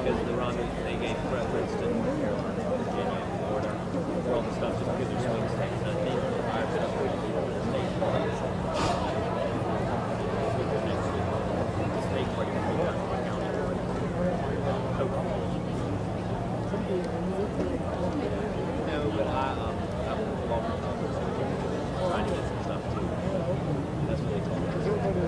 because the Romneys, they gave preference to North Carolina, Virginia, and Florida for all the stuff just because they're swing states. And I think I've been up with the state party. The state party will be done by county board. No, but I'm involved in trying to get some stuff too. That's what they told me.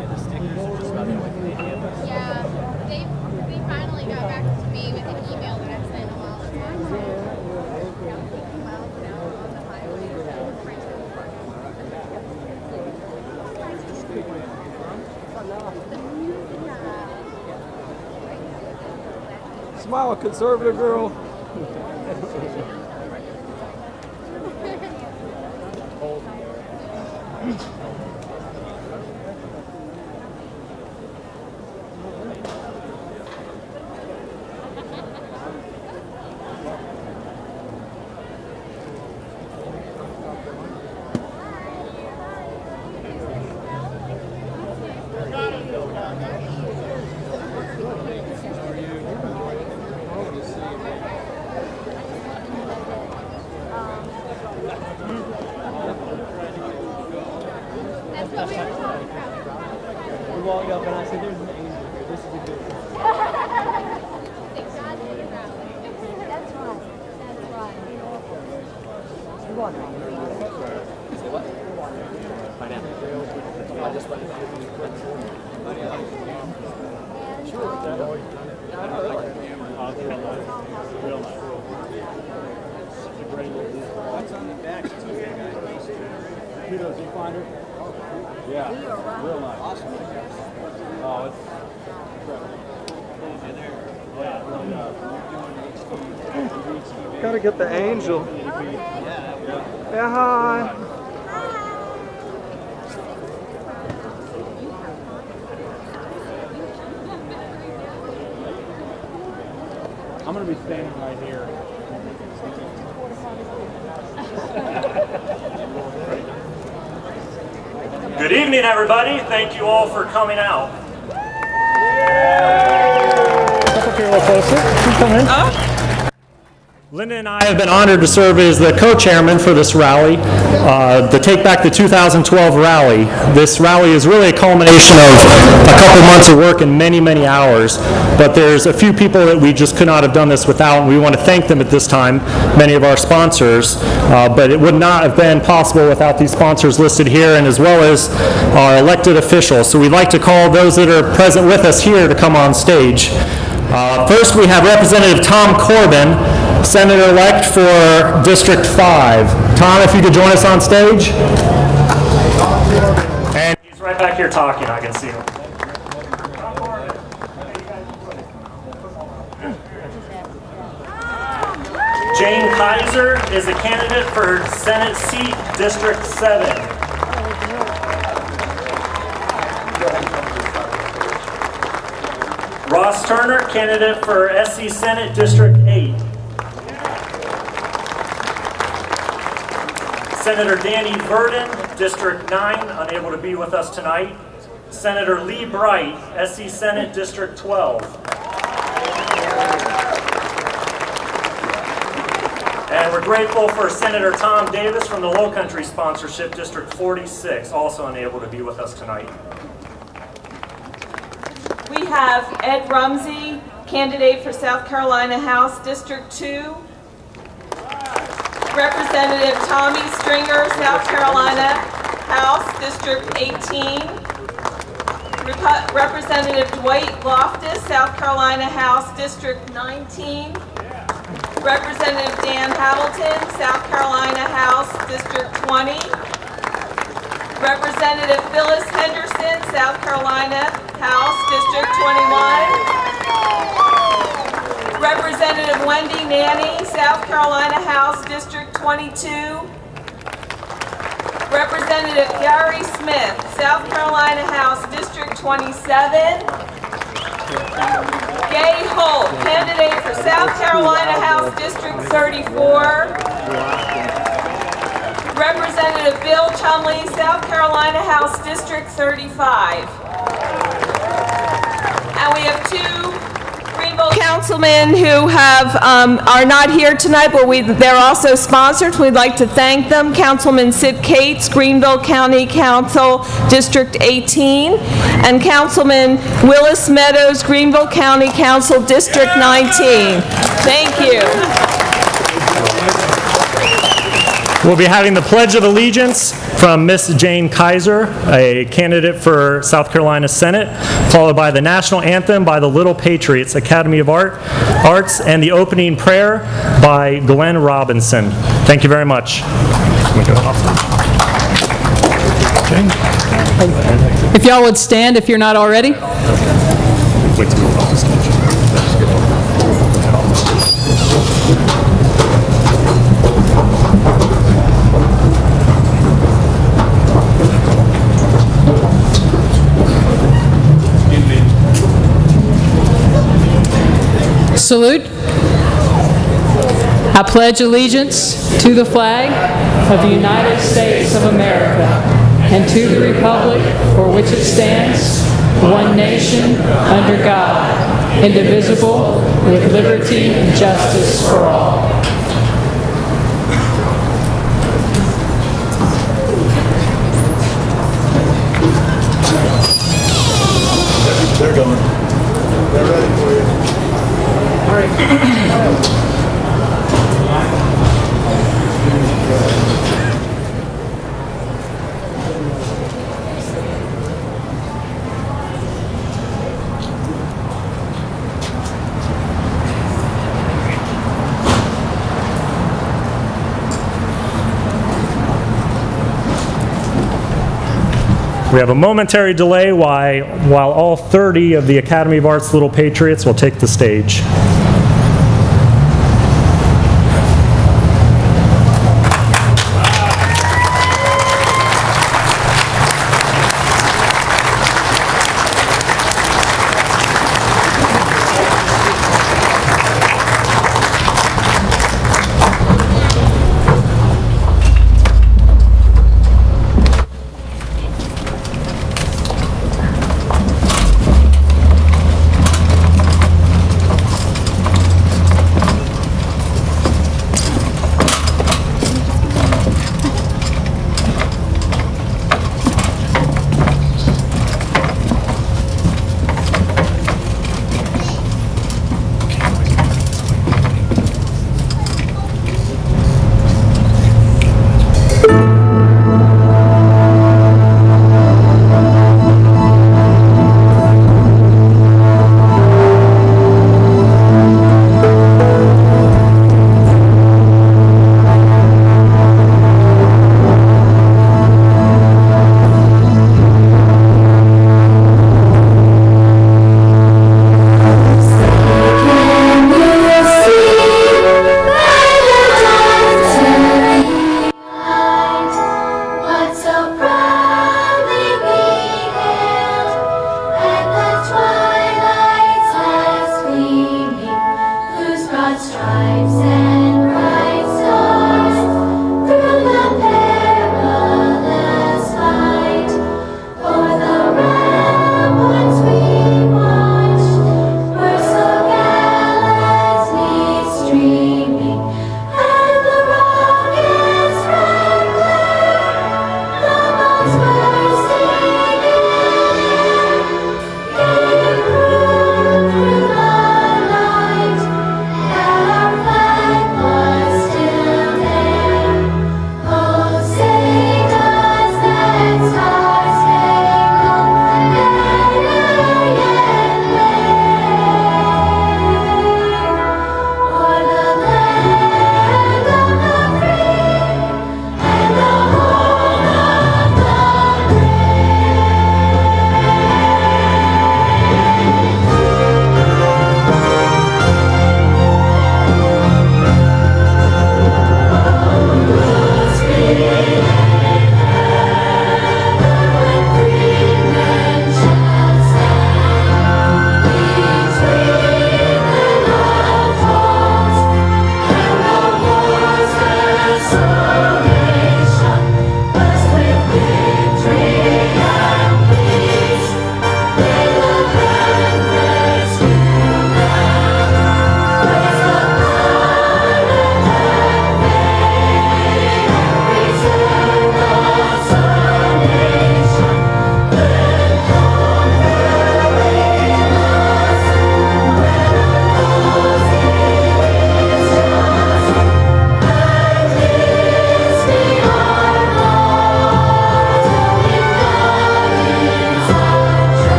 Yeah, the stickers are just about the only thing they have. Yeah, they finally got back to me with an email that I sent a while ago. Miles an hour on the highway. Smile, conservative girl. That's what we were talking about. We walked up and I said, there's an angel here. This is a good thing. Thank God they were out. That's right. That's right. You want it? Say what? Pineapple. I just went to Sure. Real nice. It's a great little deal. What's on the back? Kudos, you find her? Yeah, real nice. Awesome. Oh, it's incredible. Gotta get the angel. Yeah, hi. I'm going to be standing right here. Good evening, everybody. Thank you all for coming out. Linda and I have been honored to serve as the co-chairman for this rally, the Take Back the 2012 rally. This rally is really a culmination of a couple months of work and many, many hours, but there's a few people that we just could not have done this without, and we want to thank them at this time, many of our sponsors, but it would not have been possible without these sponsors listed here, and as well as our elected officials. So we'd like to call those that are present with us here to come on stage. First, we have Representative Tom Corbin, Senator-elect for District 5. Tom, if you could join us on stage. And he's right back here talking, I can see him. Jane Kaiser is a candidate for Senate seat District 7. Ross Turner, candidate for SC Senate District 8. Senator Danny Verdon, District 9, unable to be with us tonight. Senator Lee Bright, SC Senate District 12. And we're grateful for Senator Tom Davis from the Low Country Sponsorship, District 46, also unable to be with us tonight. We have Ed Rumsey, candidate for South Carolina House, District 2. Representative Tommy Stringer, South Carolina House, District 18. Representative Dwight Loftus, South Carolina House, District 19. Representative Dan Hamilton, South Carolina House, District 20. Representative Phyllis Henderson, South Carolina House, District 21. Representative Wendy Nanny, South Carolina House, District 22. Representative Gary Smith, South Carolina House, District 27. Gay Holt, candidate for South Carolina House, District 34. Representative Bill Chumley, South Carolina House, District 35. And we have two Greenville councilmen who are not here tonight, but they're also sponsors. We'd like to thank them. Councilman Sid Cates, Greenville County Council, District 18, and Councilman Willis Meadows, Greenville County Council, District 19. Thank you. We'll be having the Pledge of Allegiance from Miss Jane Kaiser, a candidate for South Carolina Senate, followed by the National Anthem by the Little Patriots Academy of Arts, and the opening prayer by Glenn Robinson. Thank you very much. If y'all would stand if you're not already. Salute. I pledge allegiance to the flag of the United States of America and to the republic for which it stands, one nation, under God, indivisible, with liberty and justice for all. They're going. They're ready for you. All right. We have a momentary delay while all 30 of the Academy of Arts Little Patriots will take the stage.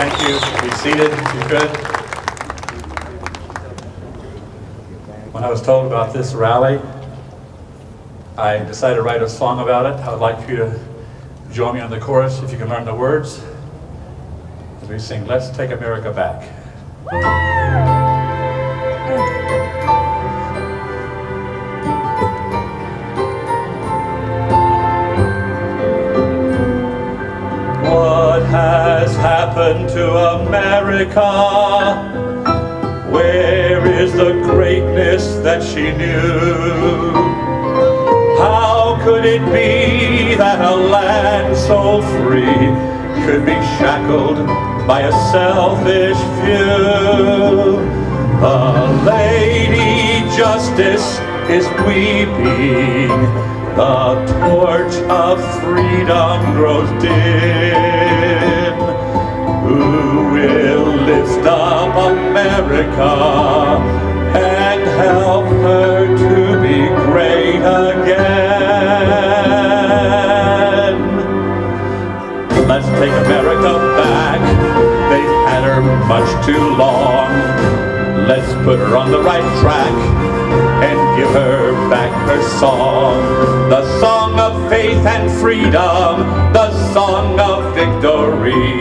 Thank you. Be seated if you could. When I was told about this rally, I decided to write a song about it. I would like you to join me on the chorus if you can learn the words. As we sing, "Let's Take America Back." What has happened to America? Where is the greatness that she knew? How could it be that a land so free could be shackled by a selfish few? The Lady Justice is weeping. The torch of freedom grows dim. Who will lift up America and help her to be great again? Let's take America back. They've had her much too long. Let's put her on the right track and give her back her song. The song of faith and freedom, the song of victory,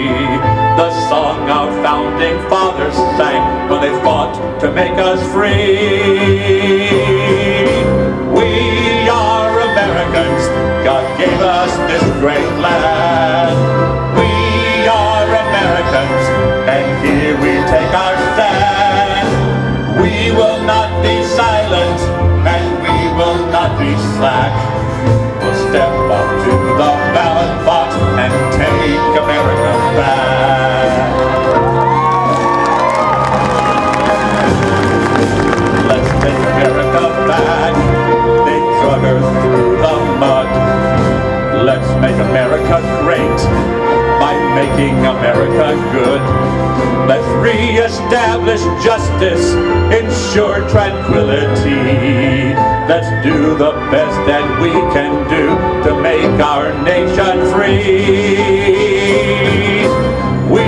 the song our founding fathers sang when they fought to make us free. We are Americans, God gave us this great land. We are Americans, and here we take our stand. We will not be silent, and we will not be slack. We'll step up to the ballot box and take America back. Let's take America back. They drug her through the mud. Let's make America great by making America good. Let's re-establish justice, ensure tranquility. Let's do the best that we can do to make our nation free. We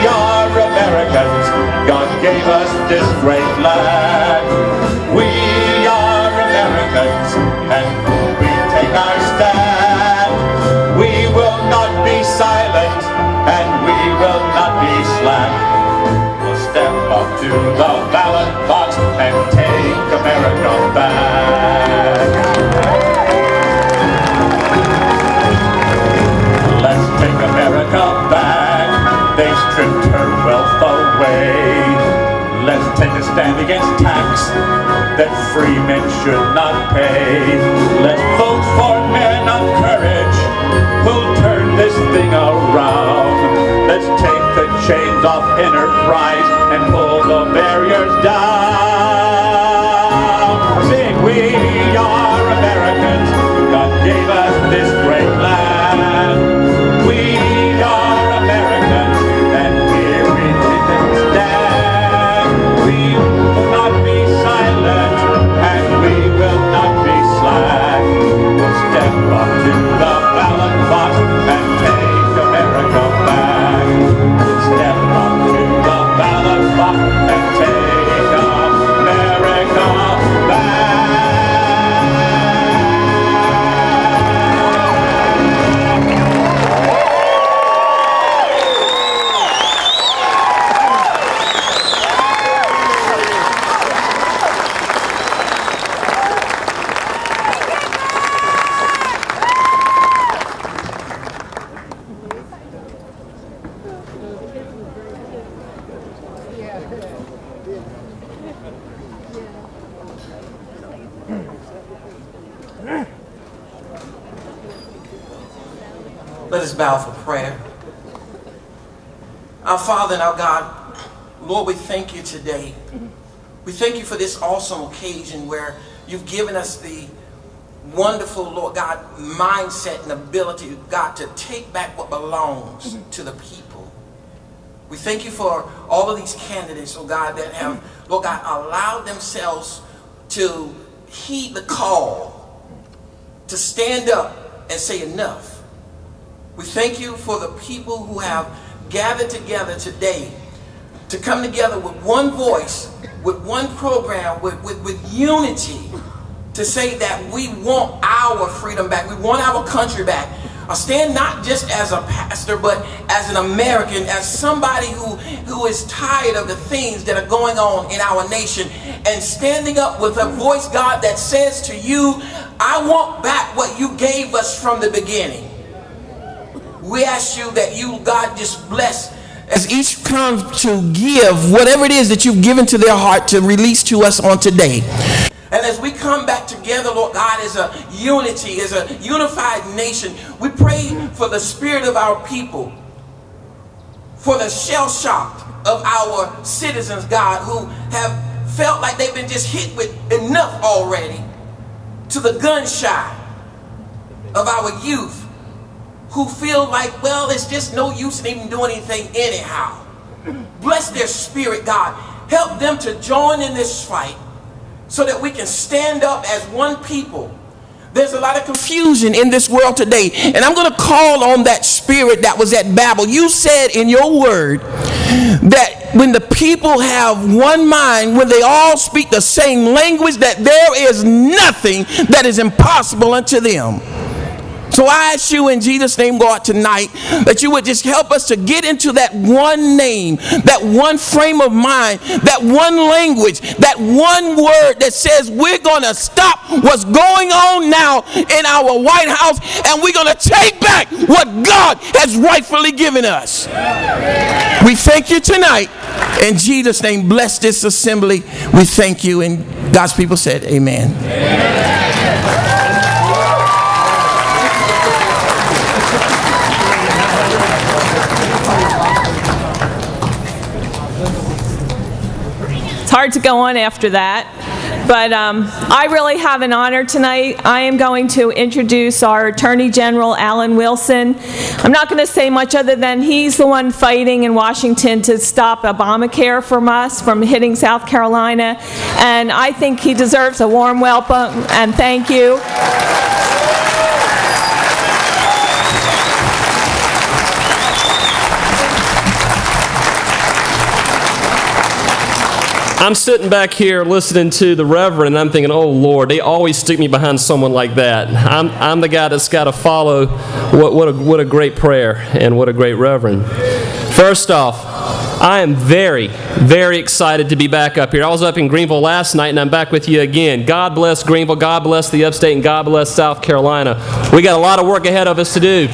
are Americans, God gave us this great land. We are Americans, and we take our stand. We will not be silent, and we will not be slack. We'll step up to the ballot box and take America back. Let's take America back. They stripped her wealth away. Let's take a stand against tax that free men should not pay. Let's vote for men of courage who'll turn this thing around. Let's take the chains off enterprise and pull the barriers down. Sing, we are Americans, God gave us this great land. We are Americans, and here we take a stand. We will not be silent, and we will not be slack. We'll step up to the ballot box and take America back. We'll step up to the ballot box and take America back. Let us bow for prayer. Our Father and our God, Lord, we thank you today. We thank you for this awesome occasion where you've given us the wonderful, Lord God, mindset and ability, God, to take back what belongs to the people. We thank you for all of these candidates, oh God, that have, Lord God, allowed themselves to heed the call, to stand up and say enough. We thank you for the people who have gathered together today to come together with one voice, with one program, with unity, to say that we want our freedom back. We want our country back. I stand not just as a pastor, but as an American, as somebody who is tired of the things that are going on in our nation, and standing up with a voice, God, that says to you, I want back what you gave us from the beginning. We ask you that you, God, just bless as each comes to give whatever it is that you've given to their heart to release to us on today. And as we come back together, Lord God, as a unity, as a unified nation, we pray for the spirit of our people, for the shell-shocked of our citizens, God, who have felt like they've been just hit with enough already, to the gun-shy of our youth, who feel like, well, it's just no use in even doing anything anyhow. Bless their spirit, God. Help them to join in this fight so that we can stand up as one people. There's a lot of confusion in this world today, and I'm going to call on that spirit that was at Babel. You said in your word that when the people have one mind, when they all speak the same language, that there is nothing that is impossible unto them. So I ask you in Jesus' name, God, tonight, that you would just help us to get into that one name, that one frame of mind, that one language, that one word that says we're going to stop what's going on now in our White House, and we're going to take back what God has rightfully given us. We thank you tonight. In Jesus' name, bless this assembly. We thank you. And God's people said, amen. It's hard to go on after that, but I really have an honor tonight. I am going to introduce our Attorney General, Alan Wilson. I'm not going to say much other than he's the one fighting in Washington to stop Obamacare from us from hitting South Carolina, and I think he deserves a warm welcome and thank you. I'm sitting back here listening to the Reverend, and I'm thinking, oh, Lord, they always stick me behind someone like that. I'm the guy that's got to follow what a great prayer and what a great Reverend. First off, I am very, very excited to be back up here. I was up in Greenville last night, and I'm back with you again. God bless Greenville, God bless the upstate, and God bless South Carolina. We got a lot of work ahead of us to do.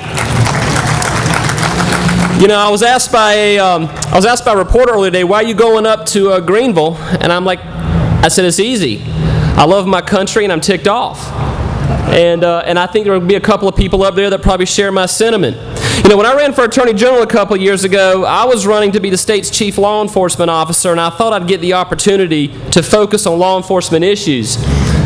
You know, I was asked by a reporter earlier today, why are you going up to Greenville? And I said, it's easy. I love my country and I'm ticked off. And I think there will be a couple of people up there that probably share my sentiment. You know, when I ran for Attorney General a couple of years ago, I was running to be the state's chief law enforcement officer, and I thought I'd get the opportunity to focus on law enforcement issues.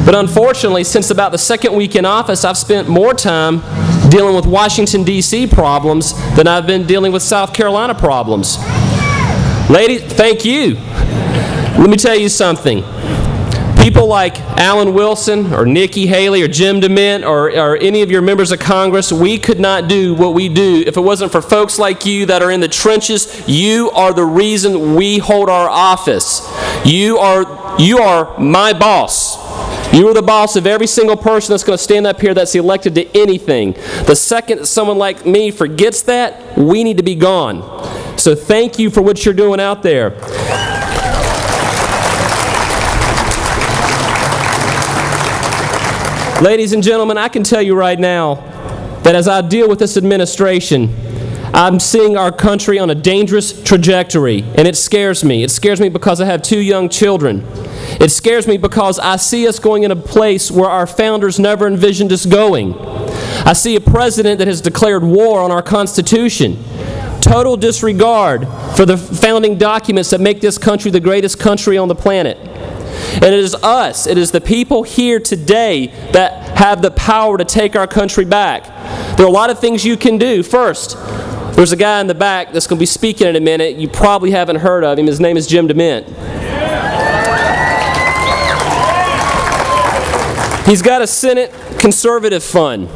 But unfortunately, since about the second week in office, I've spent more time dealing with Washington, D.C. problems than I've been dealing with South Carolina problems. Ladies, thank you. Let me tell you something. People like Alan Wilson or Nikki Haley or Jim DeMint or any of your members of Congress, we could not do what we do if it wasn't for folks like you that are in the trenches. You are the reason we hold our office. You are my boss. You are the boss of every single person that's going to stand up here that's elected to anything. The second someone like me forgets that, we need to be gone. So thank you for what you're doing out there. Ladies and gentlemen, I can tell you right now that as I deal with this administration, I'm seeing our country on a dangerous trajectory, and it scares me. It scares me because I have 2 young children. It scares me because I see us going in a place where our founders never envisioned us going. I see a president that has declared war on our Constitution. Total disregard for the founding documents that make this country the greatest country on the planet. And it is us, it is the people here today that have the power to take our country back. There are a lot of things you can do. First, there's a guy in the back that's going to be speaking in a minute. You probably haven't heard of him. His name is Jim DeMint. He's got a Senate conservative fund.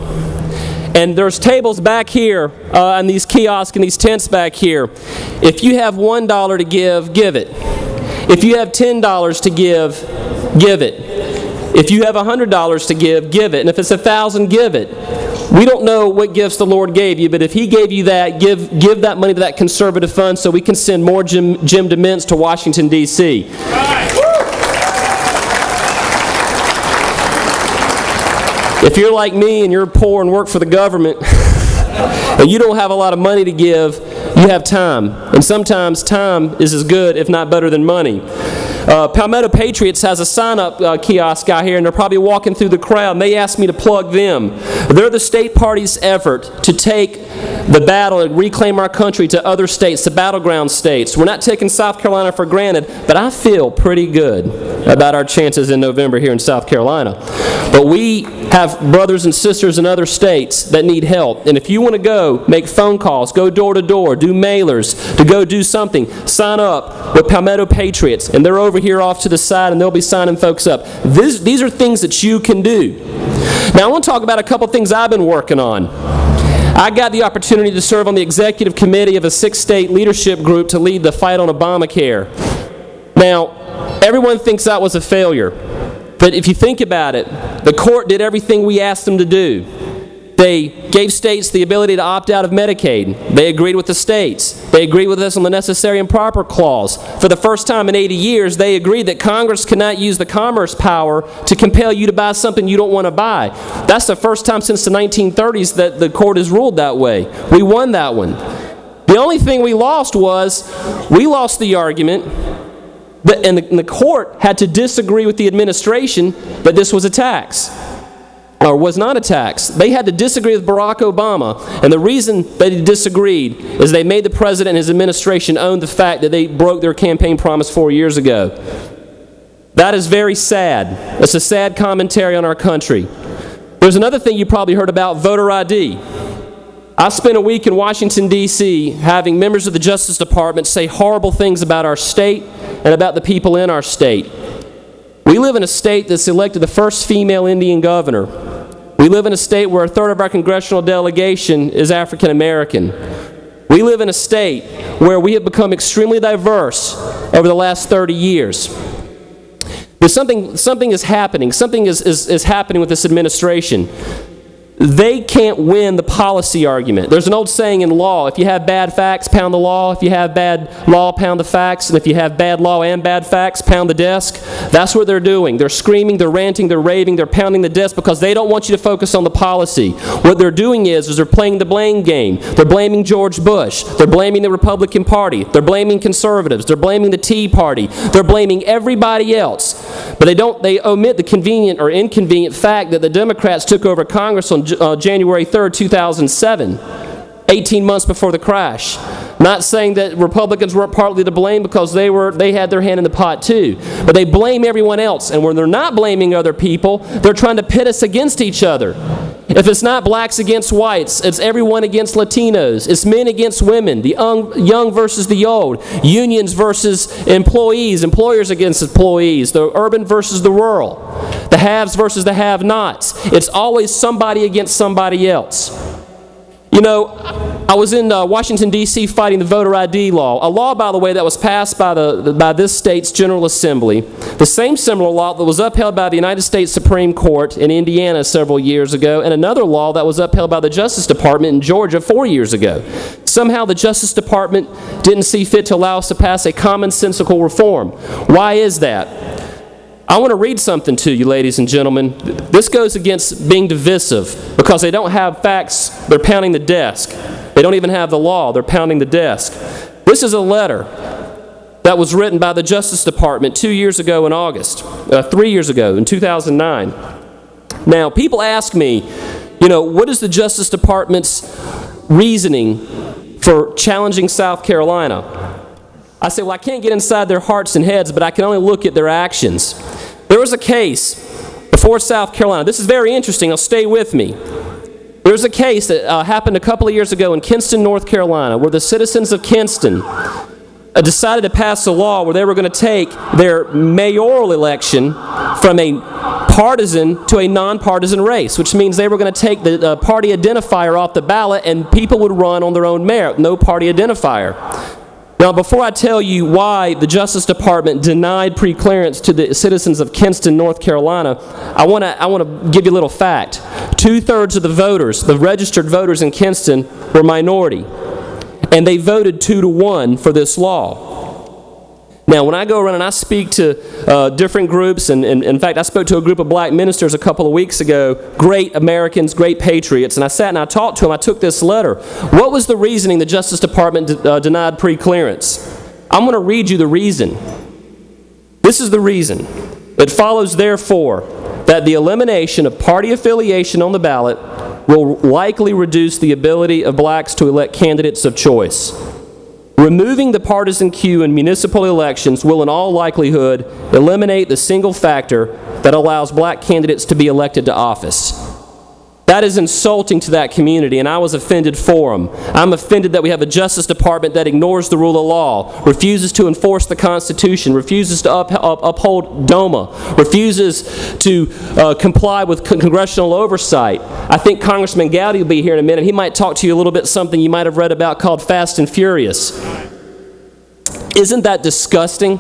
And there's tables back here and these kiosks and these tents back here. If you have $1 to give it. If you have $10 to give it. If you have $100 to give it. And if it's 1,000, give it. We don't know what gifts the Lord gave you, but if He gave you that, give that money to that conservative fund so we can send more Jim DeMints to Washington, D.C. If you're like me and you're poor and work for the government and you don't have a lot of money to give, you have time. And sometimes time is as good, if not better, than money. Palmetto Patriots has a sign-up kiosk out here, and they're probably walking through the crowd, and they asked me to plug them. They're the state party's effort to take the battle and reclaim our country to other states, to battleground states. We're not taking South Carolina for granted, but I feel pretty good about our chances in November here in South Carolina. But we have brothers and sisters in other states that need help. And if you want to go, make phone calls, go door to door, do mailers, to go do something, sign up with Palmetto Patriots. And they're over here off to the side, and they'll be signing folks up. These are things that you can do. Now, I want to talk about a couple things I've been working on. I got the opportunity to serve on the executive committee of a 6-state leadership group to lead the fight on Obamacare. Now, everyone thinks that was a failure. But if you think about it, the court did everything we asked them to do. They gave states the ability to opt out of Medicaid. They agreed with the states. They agreed with us on the necessary and proper clause. For the first time in 80 years, they agreed that Congress cannot use the commerce power to compel you to buy something you don't want to buy. That's the first time since the 1930s that the court has ruled that way. We won that one. The only thing we lost was, we lost the argument, and the court had to disagree with the administration that this was a tax. Or was not a tax. They had to disagree with Barack Obama, and the reason they disagreed is they made the president and his administration own the fact that they broke their campaign promise 4 years ago. That is very sad. It's a sad commentary on our country. There's another thing you probably heard about, voter ID. I spent a week in Washington, D.C. having members of the Justice Department say horrible things about our state and about the people in our state. We live in a state that's elected the first female Indian governor. We live in a state where a third of our congressional delegation is African American. We live in a state where we have become extremely diverse over the last 30 years. There's something is happening. Something is happening with this administration. They can't win the policy argument. There's an old saying in law, if you have bad facts, pound the law. If you have bad law, pound the facts. And if you have bad law and bad facts, pound the desk. That's what they're doing. They're screaming, they're ranting, they're raving, they're pounding the desk because they don't want you to focus on the policy. What they're doing is they're playing the blame game. They're blaming George Bush. They're blaming the Republican Party. They're blaming conservatives. They're blaming the Tea Party. They're blaming everybody else. But they omit the convenient or inconvenient fact that the Democrats took over Congress on January 3rd, 2007, 18 months before the crash. Not saying that Republicans weren't partly to blame because they had their hand in the pot too. But they blame everyone else. And when they're not blaming other people, they're trying to pit us against each other. If it's not blacks against whites, it's everyone against Latinos. It's men against women, the young versus the old, unions versus employees, employers against employees, the urban versus the rural, the haves versus the have-nots. It's always somebody against somebody else. You know, I was in Washington, D.C. fighting the voter ID law, a law, by the way, that was passed by this state's General Assembly, the same similar law that was upheld by the United States Supreme Court in Indiana several years ago, and another law that was upheld by the Justice Department in Georgia 4 years ago. Somehow the Justice Department didn't see fit to allow us to pass a commonsensical reform. Why is that? I want to read something to you, ladies and gentlemen. This goes against being divisive because they don't have facts. They're pounding the desk. They don't even have the law. They're pounding the desk. This is a letter that was written by the Justice Department 2 years ago in August, 3 years ago in 2009. Now, people ask me, you know, what is the Justice Department's reasoning for challenging South Carolina? I say, well, I can't get inside their hearts and heads, but I can only look at their actions. There was a case before South Carolina. This is very interesting. Now, stay with me. There was a case that happened a couple of years ago in Kinston, North Carolina, where the citizens of Kinston decided to pass a law where they were going to take their mayoral election from a partisan to a nonpartisan race, which means they were going to take the party identifier off the ballot and people would run on their own merit, no party identifier. Now, before I tell you why the Justice Department denied pre-clearance to the citizens of Kinston, North Carolina, I want to give you a little fact. 2/3 of the voters, the registered voters in Kinston, were minority, and they voted 2-1 for this law. Now, when I go around and I speak to different groups, and in fact, I spoke to a group of black ministers a couple of weeks ago, great Americans, great patriots, and I sat and I talked to them. I took this letter. What was the reasoning the Justice Department denied pre-clearance? I'm going to read you the reason. This is the reason. It follows, therefore, that the elimination of party affiliation on the ballot will likely reduce the ability of blacks to elect candidates of choice. Removing the partisan queue in municipal elections will in all likelihood eliminate the single factor that allows black candidates to be elected to office. That is insulting to that community, and I was offended for them. I'm offended that we have a Justice Department that ignores the rule of law, refuses to enforce the Constitution, refuses to uphold DOMA, refuses to comply with congressional oversight. I think Congressman Gowdy will be here in a minute. He might talk to you a little bit something you might have read about called Fast and Furious. Isn't that disgusting?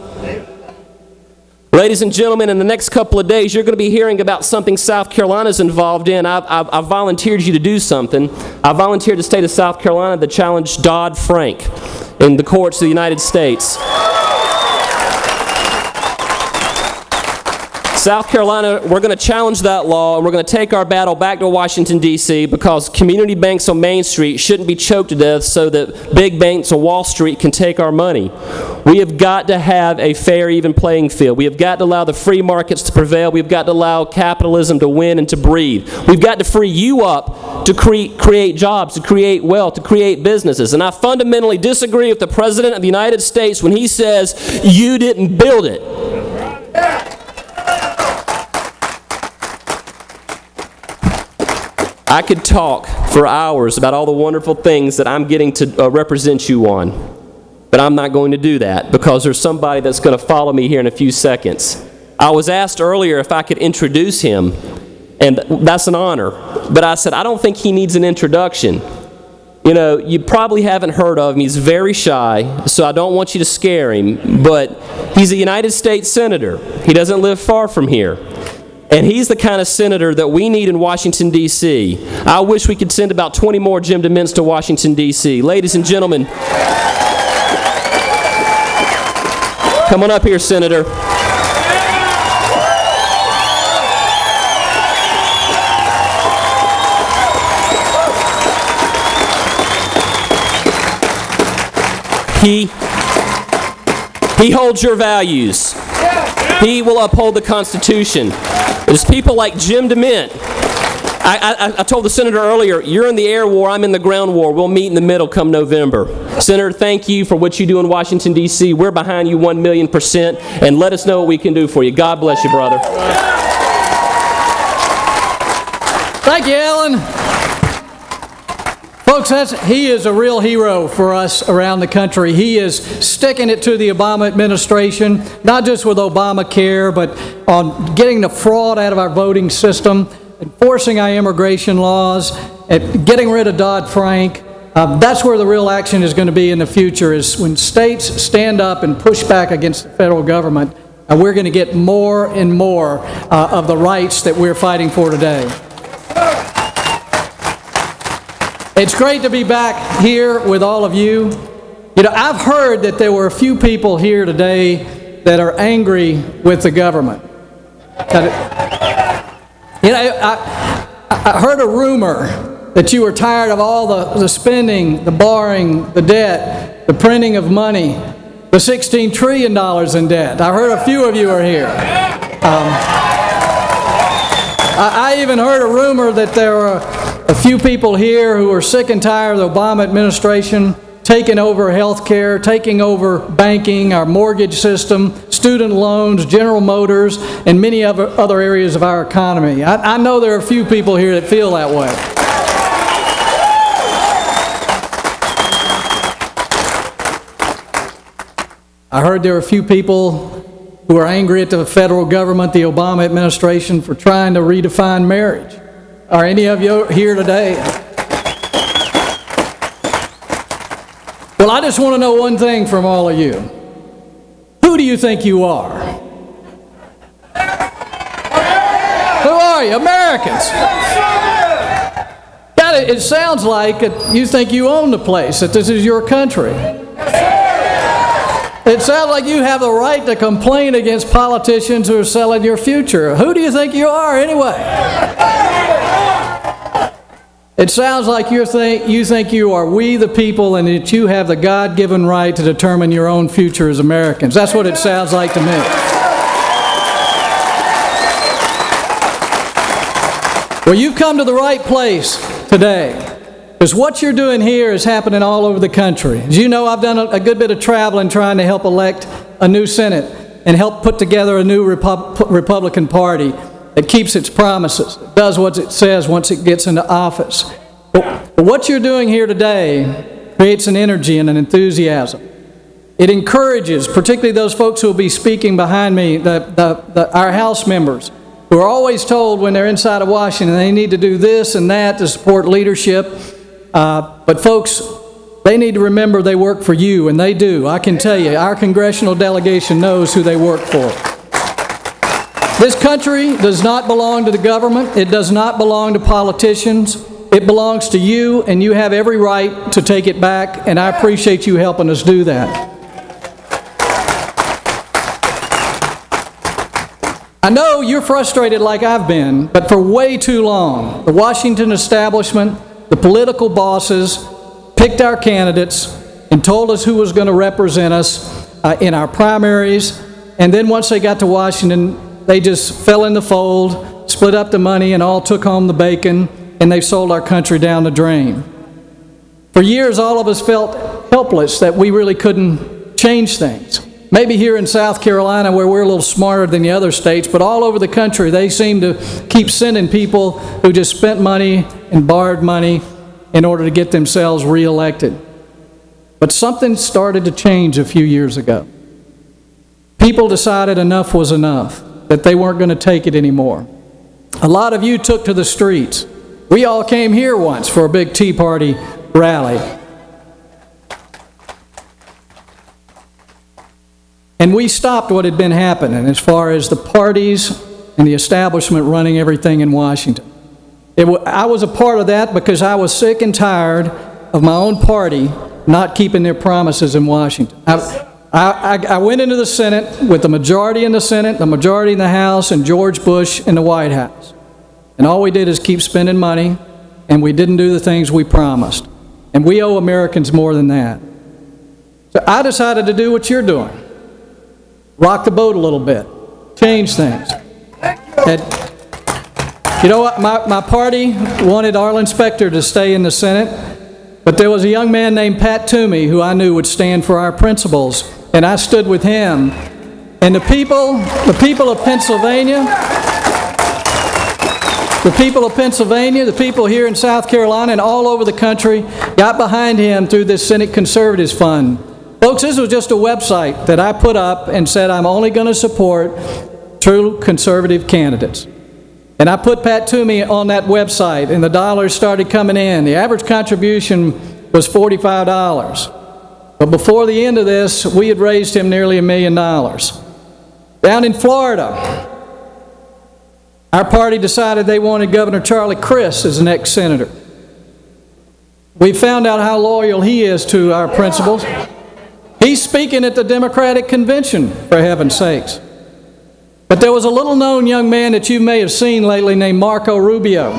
Ladies and gentlemen, in the next couple of days, you're going to be hearing about something South Carolina's involved in. I've volunteered you to do something. I volunteered the state of South Carolina to challenge Dodd-Frank in the courts of the United States. South Carolina, we're going to challenge that law, and we're going to take our battle back to Washington, D.C., because community banks on Main Street shouldn't be choked to death so that big banks on Wall Street can take our money. We have got to have a fair, even playing field. We have got to allow the free markets to prevail. We've got to allow capitalism to win and to breed. We've got to free you up to create jobs, to create wealth, to create businesses. And I fundamentally disagree with the President of the United States when he says, "You didn't build it." I could talk for hours about all the wonderful things that I'm getting to represent you on, but I'm not going to do that because there's somebody that's going to follow me here in a few seconds. I was asked earlier if I could introduce him, and that's an honor, but I said I don't think he needs an introduction. You know, you probably haven't heard of him. He's very shy, so I don't want you to scare him, but he's a United States Senator. He doesn't live far from here. And he's the kind of senator that we need in Washington, D.C. I wish we could send about 20 more Jim DeMints to Washington, D.C. Ladies and gentlemen, come on up here, Senator. He holds your values. He will uphold the Constitution. There's people like Jim DeMint. I told the senator earlier, you're in the air war, I'm in the ground war. We'll meet in the middle come November. Senator, thank you for what you do in Washington, D.C. We're behind you 1,000,000%, and let us know what we can do for you. God bless you, brother. Thank you, Alan. Folks, he is a real hero for us around the country. He is sticking it to the Obama administration, not just with Obamacare, but on getting the fraud out of our voting system, enforcing our immigration laws, and getting rid of Dodd-Frank. That's where the real action is going to be in the future, is when states stand up and push back against the federal government, and we're going to get more and more of the rights that we're fighting for today. It's great to be back here with all of you. You know, I've heard that there were a few people here today that are angry with the government. You know, I heard a rumor that you were tired of all the spending, the borrowing, the debt, the printing of money, the $16 trillion in debt. I heard a few of you are here. I even heard a rumor that there were a few people here who are sick and tired of the Obama administration taking over health care, taking over banking, our mortgage system, student loans, General Motors, and many other areas of our economy. I know there are a few people here that feel that way. I heard there were a few people who are angry at the federal government, the Obama administration, for trying to redefine marriage. Are any of you here today? Well, I just want to know one thing from all of you. Who do you think you are? Who are you? Americans. God, it sounds like you think you own the place, that this is your country. It sounds like you have the right to complain against politicians who are selling your future. Who do you think you are anyway? It sounds like you think you are we the people and that you have the God-given right to determine your own future as Americans. That's what it sounds like to me. Well, you've come to the right place today, because what you're doing here is happening all over the country. As you know, I've done a good bit of traveling trying to help elect a new Senate and help put together a new Republican Party that keeps its promises, does what it says once it gets into office. But what you're doing here today creates an energy and an enthusiasm. It encourages, particularly those folks who will be speaking behind me, our House members, who are always told when they're inside of Washington they need to do this and that to support leadership. But folks, they need to remember they work for you, and they do. I can tell you, our congressional delegation knows who they work for. This country does not belong to the government. It does not belong to politicians. It belongs to you, and you have every right to take it back, and I appreciate you helping us do that. I know you're frustrated like I've been, but for way too long, the Washington establishment, the political bosses, picked our candidates and told us who was going to represent us in our primaries, and then once they got to Washington, they just fell in the fold, split up the money, and all took home the bacon, and they've sold our country down the drain. For years, all of us felt helpless that we really couldn't change things. Maybe here in South Carolina, where we're a little smarter than the other states, but all over the country, they seem to keep sending people who just spent money and borrowed money in order to get themselves reelected. But something started to change a few years ago. People decided enough was enough, that they weren't going to take it anymore. A lot of you took to the streets. We all came here once for a big Tea Party rally. And we stopped what had been happening as far as the parties and the establishment running everything in Washington. I was a part of that because I was sick and tired of my own party not keeping their promises in Washington. I went into the Senate with the majority in the Senate, the majority in the House, and George Bush in the White House. And all we did is keep spending money, and we didn't do the things we promised. And we owe Americans more than that. So I decided to do what you're doing. Rock the boat a little bit. Change things. And you know what? My party wanted Arlen Specter to stay in the Senate, but there was a young man named Pat Toomey who I knew would stand for our principles, and I stood with him. And the people of Pennsylvania, the people here in South Carolina and all over the country got behind him through this Senate Conservatives Fund. Folks, this was just a website that I put up and said I'm only going to support true conservative candidates. And I put Pat Toomey on that website, and the dollars started coming in. The average contribution was $45. But before the end of this, we had raised him nearly $1 million. Down in Florida, our party decided they wanted Governor Charlie Crist as the next senator. We found out how loyal he is to our principles. He's speaking at the Democratic Convention, for heaven's sakes. But there was a little-known young man that you may have seen lately named Marco Rubio.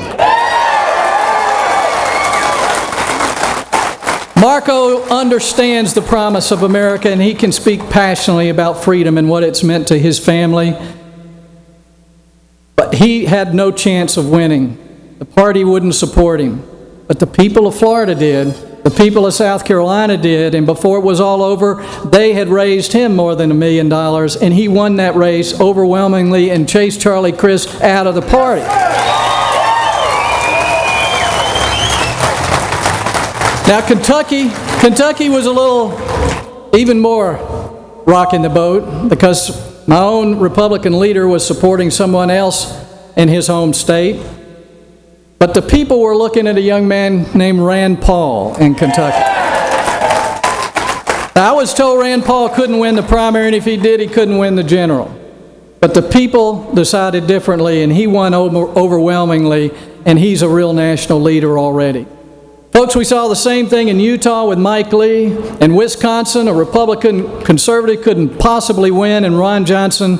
Marco understands the promise of America, and he can speak passionately about freedom and what it's meant to his family. But he had no chance of winning. The party wouldn't support him. But the people of Florida did. The people of South Carolina did, and before it was all over, they had raised him more than $1 million, and he won that race overwhelmingly and chased Charlie Crist out of the party. Now, Kentucky was a little even more rocking the boat, because My own Republican leader was supporting someone else in his home state. But the people were looking at a young man named Rand Paul in Kentucky. Now, I was told Rand Paul couldn't win the primary, and if he did, he couldn't win the general. But the people decided differently, and he won overwhelmingly, and he's a real national leader already. Folks, we saw the same thing in Utah with Mike Lee. In Wisconsin, a Republican conservative couldn't possibly win, and Ron Johnson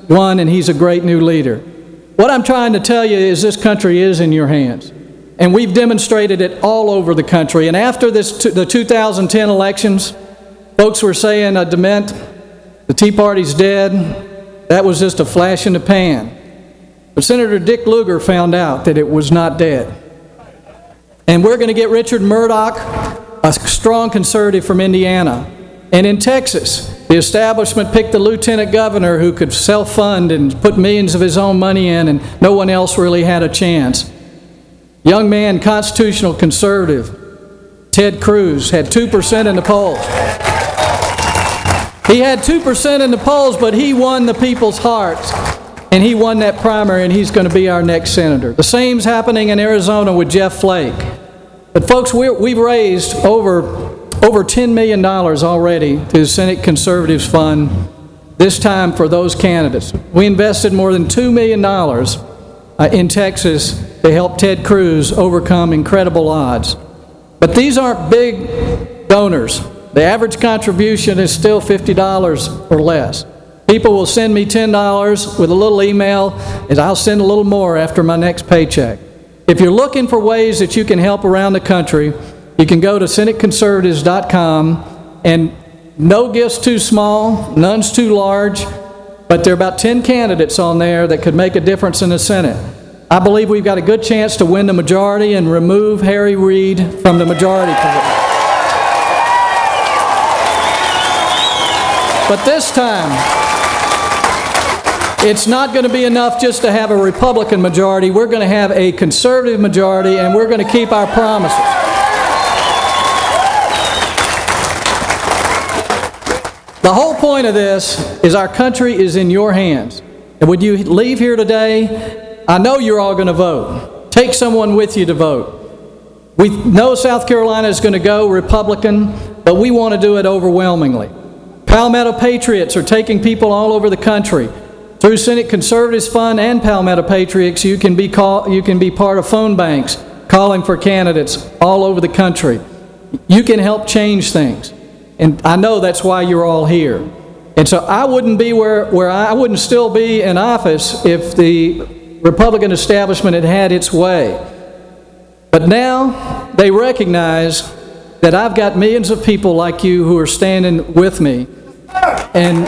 won, and he's a great new leader. What I'm trying to tell you is this country is in your hands. And we've demonstrated it all over the country. And after the 2010 elections, folks were saying, Dement, the Tea Party's dead. That was just a flash in the pan. But Senator Dick Lugar found out that it was not dead. And we're going to get Richard Murdoch, a strong conservative from Indiana. And in Texas, the establishment picked the lieutenant governor who could self-fund and put millions of his own money in, and no one else really had a chance. Young man, constitutional conservative, Ted Cruz, had 2% in the polls. He had 2% in the polls, but he won the people's hearts. And he won that primary, and he's going to be our next senator. The same's happening in Arizona with Jeff Flake. But folks, we've raised over $10 million already to the Senate Conservatives Fund, this time for those candidates. We invested more than $2 million in Texas to help Ted Cruz overcome incredible odds. But these aren't big donors. The average contribution is still $50 or less. People will send me $10 with a little email, and I'll send a little more after my next paycheck. If you're looking for ways that you can help around the country, you can go to senateconservatives.com, and no gift's too small, none's too large, but there are about 10 candidates on there that could make a difference in the Senate. I believe we've got a good chance to win the majority and remove Harry Reid from the majority position. But this time, it's not going to be enough just to have a Republican majority. We're going to have a conservative majority, and we're going to keep our promises. The whole point of this is our country is in your hands. And when you leave here today, I know you're all going to vote. Take someone with you to vote. We know South Carolina is going to go Republican, but we want to do it overwhelmingly. Palmetto Patriots are taking people all over the country. Through Senate Conservatives Fund and Palmetto Patriots, you can be part of phone banks calling for candidates all over the country. You can help change things. And I know that's why you're all here. And so I wouldn't be where I wouldn't still be in office if the Republican establishment had had its way. But now they recognize that I've got millions of people like you who are standing with me. And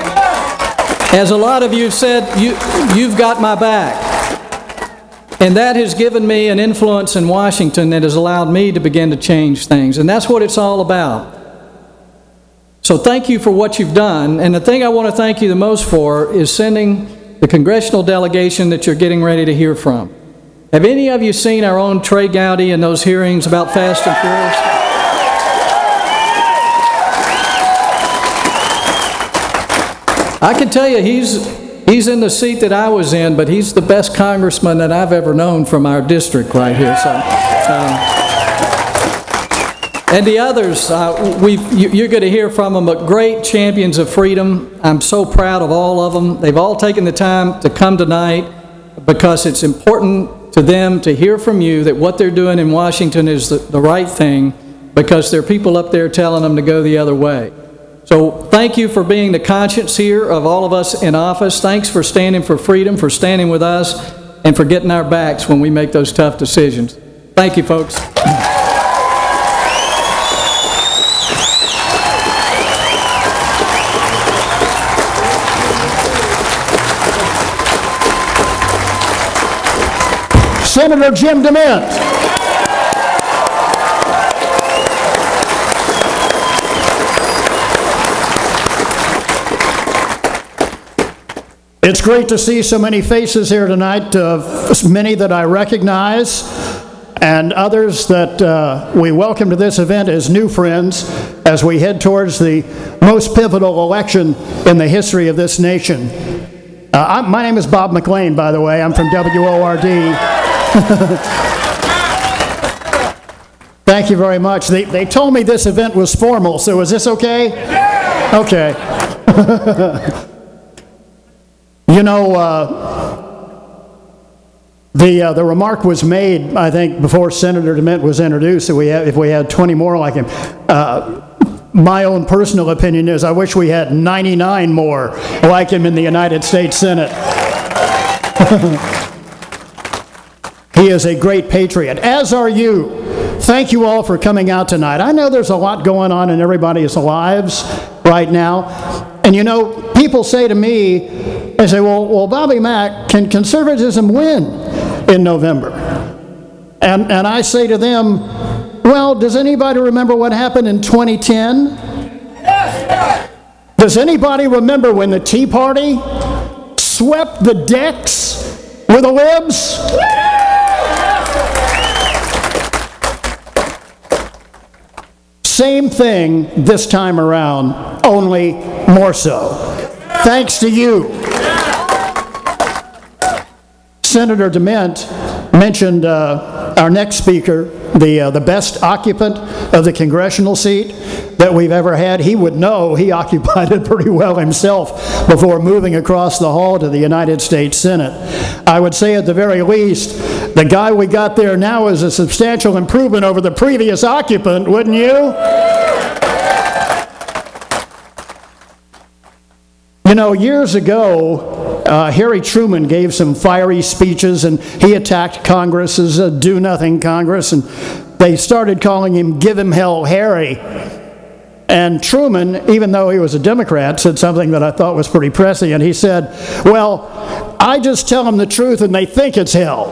as a lot of you have said, you've got my back. And that has given me an influence in Washington that has allowed me to begin to change things. And that's what it's all about. So thank you for what you've done. And the thing I want to thank you the most for is sending the congressional delegation that you're getting ready to hear from. Have any of you seen our own Trey Gowdy in those hearings about Fast and Furious? I can tell you he's in the seat that I was in, but he's the best congressman that I've ever known from our district right here. So, and the others, you're going to hear from them, but great champions of freedom. I'm so proud of all of them. They've all taken the time to come tonight because it's important to them to hear from you that what they're doing in Washington is the right thing, because there are people up there telling them to go the other way. So thank you for being the conscience here of all of us in office. Thanks for standing for freedom, for standing with us, and for getting our backs when we make those tough decisions. Thank you, folks. Senator Jim DeMint. It's great to see so many faces here tonight, many that I recognize, and others that we welcome to this event as new friends as we head towards the most pivotal election in the history of this nation. My name is Bob McLean, by the way. I'm from WORD. Thank you very much. They told me this event was formal, so is this okay? Okay. You know, the remark was made, I think, before Senator DeMint was introduced, that if we had 20 more like him. My own personal opinion is I wish we had 99 more like him in the United States Senate. He is a great patriot, as are you. Thank you all for coming out tonight. I know there's a lot going on in everybody's lives right now. And you know, people say to me, they say, well, Bobby Mack, can conservatism win in November? And I say to them, well, does anybody remember what happened in 2010? Does anybody remember when the Tea Party swept the decks with the libs? Same thing this time around, only more so. Thanks to you. Senator DeMint mentioned our next speaker, the best occupant of the congressional seat that we've ever had. He would know he occupied it pretty well himself before moving across the hall to the United States Senate. I would say at the very least, the guy we got there now is a substantial improvement over the previous occupant, wouldn't you? You know, years ago, Harry Truman gave some fiery speeches, and he attacked Congress as a do-nothing Congress, and they started calling him Give Him Hell Harry. And Truman, even though he was a Democrat, said something that I thought was pretty prescient. He said, well, I just tell them the truth and they think it's hell.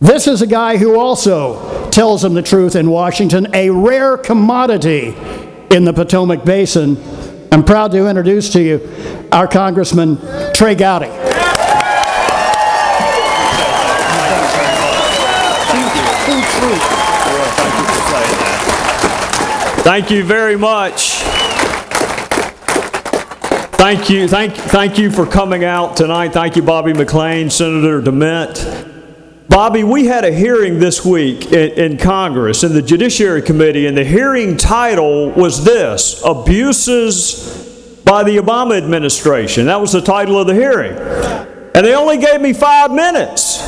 This is a guy who also tells them the truth in Washington, a rare commodity in the Potomac Basin. I'm proud to introduce to you our Congressman Trey Gowdy. Thank you very much. Thank you for coming out tonight. Thank you, Bobby McLean, Senator DeMint. Bobby, we had a hearing this week in Congress, in the Judiciary Committee, and the hearing title was this: Abuses by the Obama Administration. That was the title of the hearing. And they only gave me 5 minutes.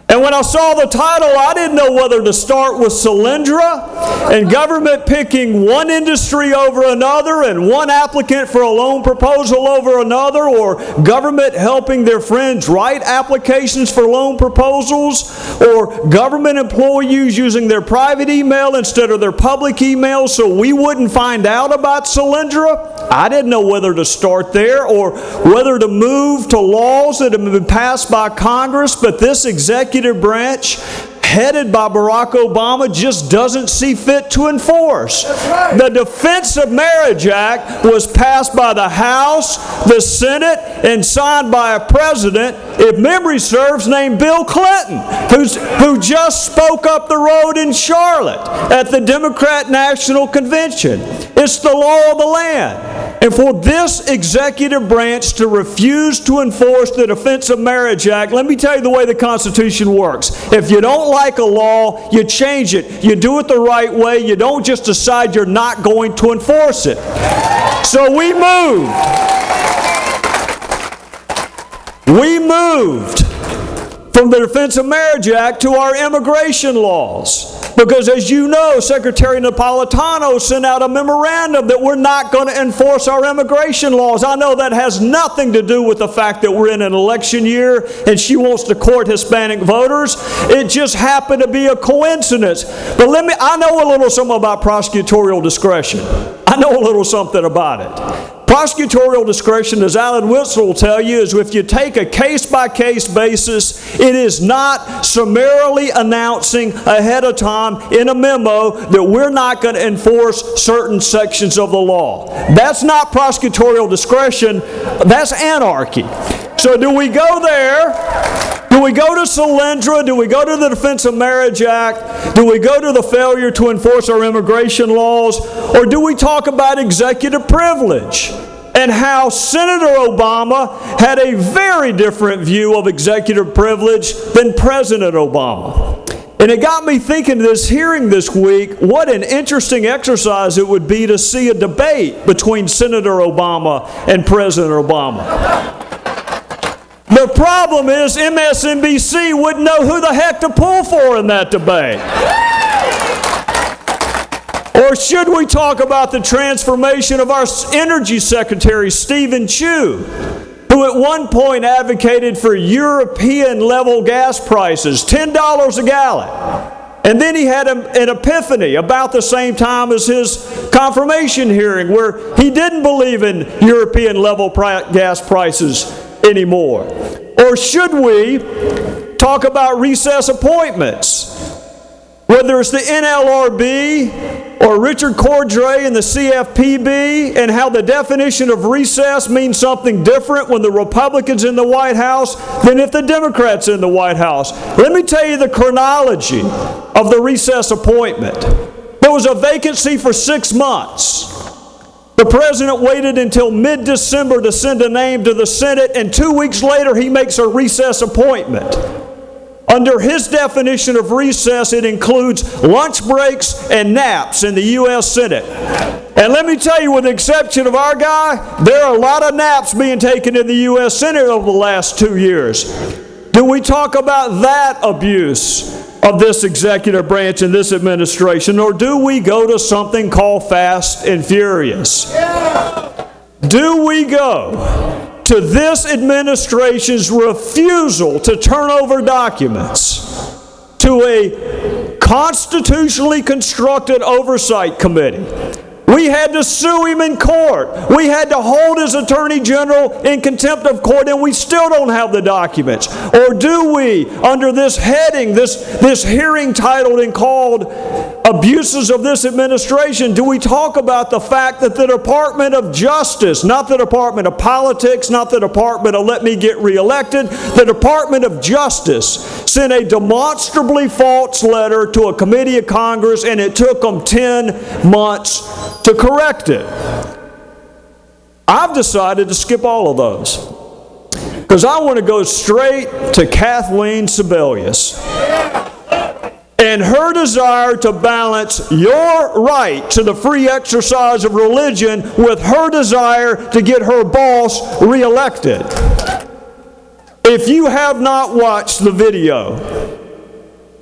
And when I saw the title, I didn't know whether to start with Solyndra and government picking one industry over another and one applicant for a loan proposal over another, or government helping their friends write applications for loan proposals, or government employees using their private email instead of their public email so we wouldn't find out about Solyndra. I didn't know whether to start there or whether to move to laws that have been passed by Congress, but this executive branch headed by Barack Obama just doesn't see fit to enforce. Right. The Defense of Marriage Act was passed by the House, the Senate, and signed by a president, if memory serves, named Bill Clinton, who just spoke up the road in Charlotte at the Democrat National Convention. It's the law of the land. And for this executive branch to refuse to enforce the Defense of Marriage Act, let me tell you the way the Constitution works. If you don't like a law, you change it. You do it the right way. You don't just decide you're not going to enforce it. So we moved. We moved from the Defense of Marriage Act to our immigration laws. Because as you know, Secretary Napolitano sent out a memorandum that we're not going to enforce our immigration laws. I know that has nothing to do with the fact that we're in an election year and she wants to court Hispanic voters. It just happened to be a coincidence. But I know a little something about prosecutorial discretion. I know a little something about it. Prosecutorial discretion, as Alan Witzel will tell you, is if you take a case-by-case basis, it is not summarily announcing ahead of time in a memo that we're not going to enforce certain sections of the law. That's not prosecutorial discretion, that's anarchy. So do we go there? Do we go to Solyndra? Do we go to the Defense of Marriage Act? Do we go to the failure to enforce our immigration laws? Or do we talk about executive privilege? and how Senator Obama had a very different view of executive privilege than President Obama. And it got me thinking this hearing this week, what an interesting exercise it would be to see a debate between Senator Obama and President Obama. The problem is MSNBC wouldn't know who the heck to pull for in that debate. Or should we talk about the transformation of our Energy Secretary, Stephen Chu, who at one point advocated for European-level gas prices, $10 a gallon. And then he had an epiphany about the same time as his confirmation hearing, where he didn't believe in European-level gas prices anymore. Or should we talk about recess appointments? Whether it's the NLRB or Richard Cordray and the CFPB, and how the definition of recess means something different when the Republicans in the White House than if the Democrats in the White House. Let me tell you the chronology of the recess appointment. There was a vacancy for 6 months. The president waited until mid-December to send a name to the Senate, and 2 weeks later he makes a recess appointment. Under his definition of recess, it includes lunch breaks and naps in the U.S. Senate. And let me tell you, with the exception of our guy, there are a lot of naps being taken in the U.S. Senate over the last 2 years. Do we talk about that abuse of this executive branch and this administration, or do we go to something called fast and furious? Do we go to this administration's refusal to turn over documents to a constitutionally constructed oversight committee? We had to sue him in court. We had to hold his attorney general in contempt of court, and we still don't have the documents. Or do we, under this heading, this hearing titled and called Abuses of This Administration, do we talk about the fact that the Department of Justice, not the Department of Politics, not the Department of Let Me Get Reelected, the Department of Justice sent a demonstrably false letter to a committee of Congress, and it took them 10 months to correct it. I've decided to skip all of those because I want to go straight to Kathleen Sebelius and her desire to balance your right to the free exercise of religion with her desire to get her boss reelected. If you have not watched the video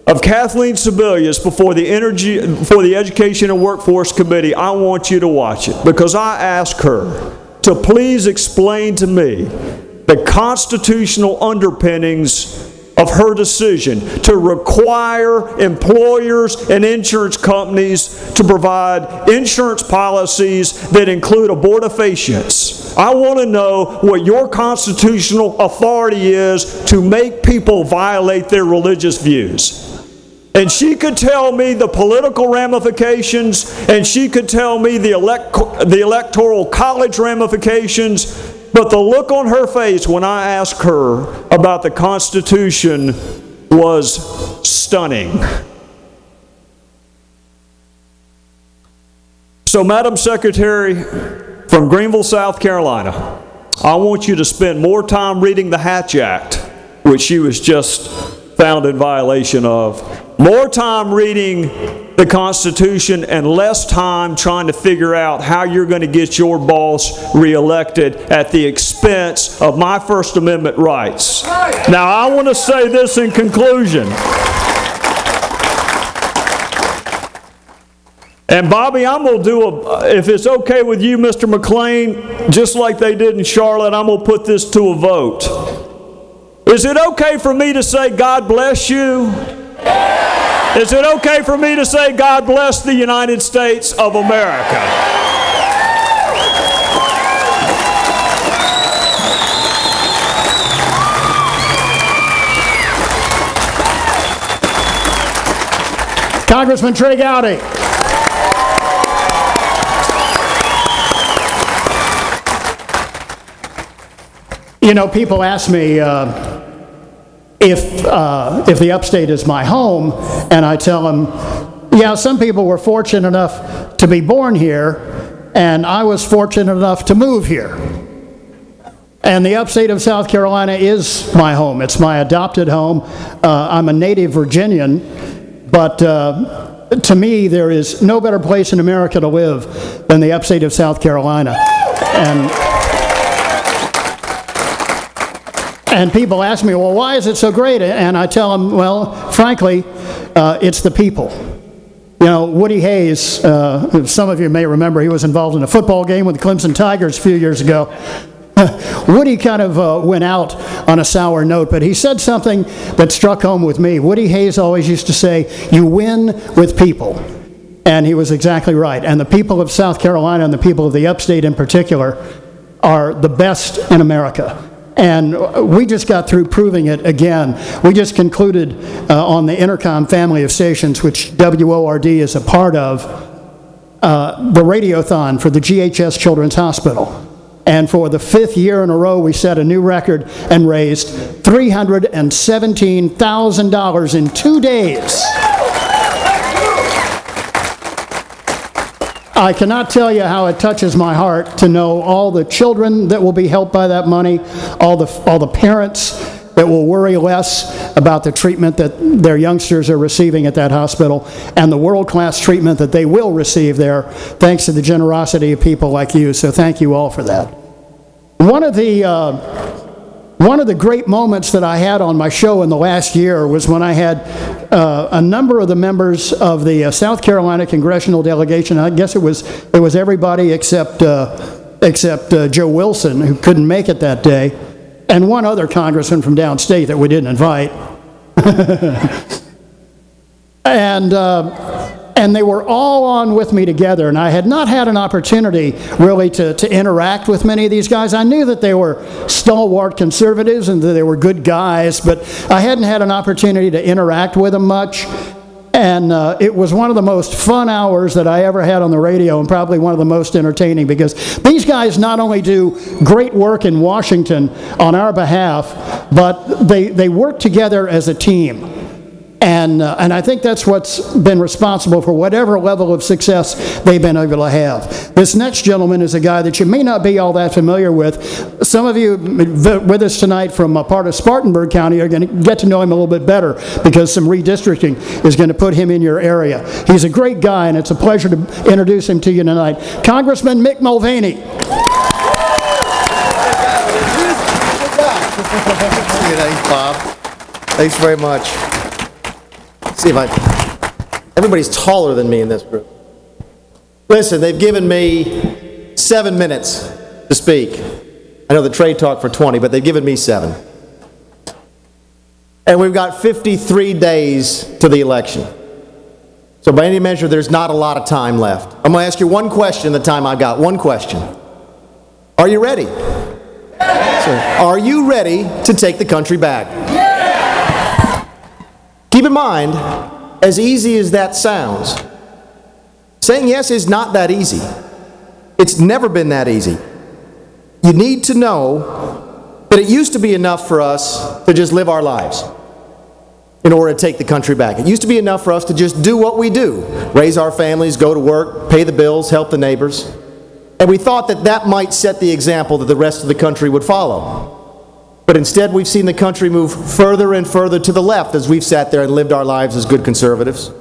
of Kathleen Sebelius before the Education and Workforce Committee, I want you to watch it, because I asked her to please explain to me the constitutional underpinnings of her decision to require employers and insurance companies to provide insurance policies that include abortifacients. I want to know what your constitutional authority is to make people violate their religious views. And she could tell me the political ramifications, and she could tell me the electoral college ramifications, but the look on her face when I asked her about the Constitution was stunning. So, Madam Secretary from Greenville, South Carolina, I want you to spend more time reading the Hatch Act, which she was just found in violation of, more time reading the Constitution, and less time trying to figure out how you're going to get your boss reelected at the expense of my First Amendment rights. Now, I want to say this in conclusion. And Bobby, I'm going to do if it's okay with you, Mr. McLean, just like they did in Charlotte, I'm going to put this to a vote. Is it okay for me to say God bless you? Is it okay for me to say God bless the United States of America? Congressman Trey Gowdy. You know, people ask me if the upstate is my home, and I tell them, yeah, some people were fortunate enough to be born here, and I was fortunate enough to move here. And the upstate of South Carolina is my home. It's my adopted home. I'm a native Virginian, but to me, there is no better place in America to live than the upstate of South Carolina. And people ask me, well, why is it so great? And I tell them, well, frankly, it's the people. You know, Woody Hayes, some of you may remember, he was involved in a football game with the Clemson Tigers a few years ago. Woody kind of went out on a sour note, but he said something that struck home with me. Woody Hayes always used to say, you win with people. And he was exactly right. And the people of South Carolina and the people of the upstate in particular are the best in America. And we just got through proving it again. We just concluded on the Intercom family of stations, which WORD is a part of, the radiothon for the GHS Children's Hospital. And for the 5th year in a row, we set a new record and raised $317,000 in 2 days. I cannot tell you how it touches my heart to know all the children that will be helped by that money, all the parents that will worry less about the treatment that their youngsters are receiving at that hospital, and the world-class treatment that they will receive there, thanks to the generosity of people like you. So thank you all for that. One of the great moments that I had on my show in the last year was when I had a number of the members of the South Carolina congressional delegation. I guess it was everybody except Joe Wilson, who couldn't make it that day, and one other congressman from downstate that we didn't invite. And they were all on with me together, and I had not had an opportunity really to interact with many of these guys. I knew that they were stalwart conservatives and that they were good guys, but I hadn't had an opportunity to interact with them much. And it was one of the most fun hours that I ever had on the radio, and probably one of the most entertaining, because these guys not only do great work in Washington on our behalf, but they work together as a team. And I think that's what's been responsible for whatever level of success they've been able to have. This next gentleman is a guy that you may not be all that familiar with. Some of you with us tonight from a part of Spartanburg County are going to get to know him a little bit better, because some redistricting is going to put him in your area. He's a great guy, and it's a pleasure to introduce him to you tonight. Congressman Mick Mulvaney. Thanks, Bob. Thanks very much. See if everybody's taller than me in this group. Listen, they've given me 7 minutes to speak. I know the trade talk for 20, but they've given me 7. And we've got 53 days to the election. So by any measure, there's not a lot of time left. I'm going to ask you one question in the time I've got. One question. Are you ready? Are you ready to take the country back? Keep in mind, as easy as that sounds, saying yes is not that easy. It's never been that easy. You need to know that it used to be enough for us to just live our lives in order to take the country back. It used to be enough for us to just do what we do, raise our families, go to work, pay the bills, help the neighbors. And we thought that that might set the example that the rest of the country would follow. But instead, we've seen the country move further and further to the left as we've sat there and lived our lives as good conservatives.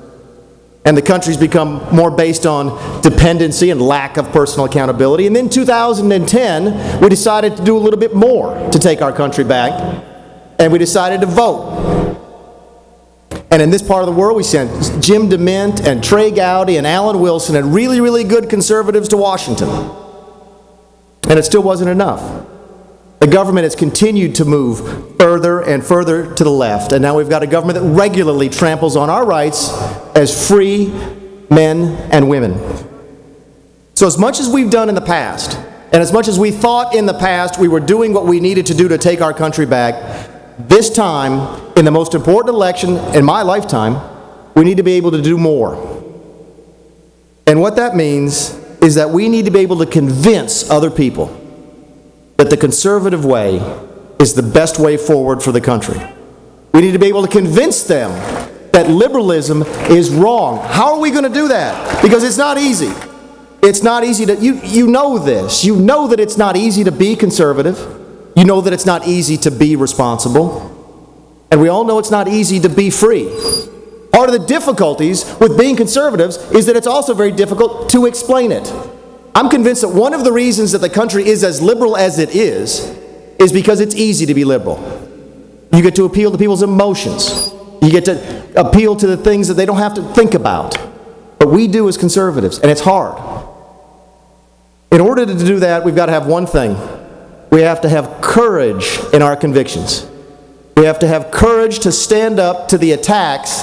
And the country's become more based on dependency and lack of personal accountability. And then in 2010, we decided to do a little bit more to take our country back. And we decided to vote. And in this part of the world, we sent Jim DeMint and Trey Gowdy and Alan Wilson and really, really good conservatives to Washington. And it still wasn't enough. The government has continued to move further and further to the left, and now we've got a government that regularly tramples on our rights as free men and women. So as much as we've done in the past, and as much as we thought in the past we were doing what we needed to do to take our country back, this time, in the most important election in my lifetime, we need to be able to do more. And what that means is that we need to be able to convince other people that the conservative way is the best way forward for the country. We need to be able to convince them that liberalism is wrong. How are we going to do that? Because it's not easy. It's not easy to, you know this. You know that it's not easy to be conservative. You know that it's not easy to be responsible. And we all know it's not easy to be free. Part of the difficulties with being conservatives is that it's also very difficult to explain it. I'm convinced that one of the reasons that the country is as liberal as it is because it's easy to be liberal. You get to appeal to people's emotions. You get to appeal to the things that they don't have to think about. But we do as conservatives, and it's hard. In order to do that, we've got to have one thing. We have to have courage in our convictions. We have to have courage to stand up to the attacks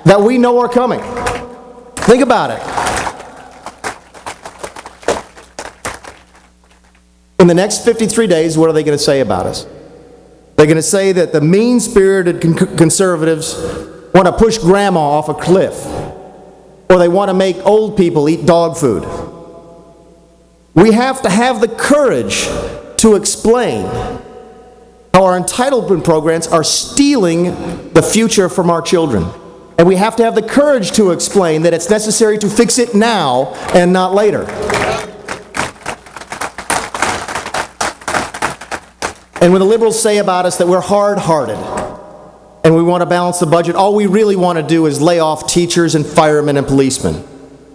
that we know are coming. Think about it. In the next 53 days, what are they going to say about us? They're going to say that the mean-spirited conservatives want to push grandma off a cliff, or they want to make old people eat dog food. We have to have the courage to explain how our entitlement programs are stealing the future from our children. And we have to have the courage to explain that it's necessary to fix it now and not later. And when the liberals say about us that we're hard-hearted and we want to balance the budget, all we really want to do is lay off teachers and firemen and policemen.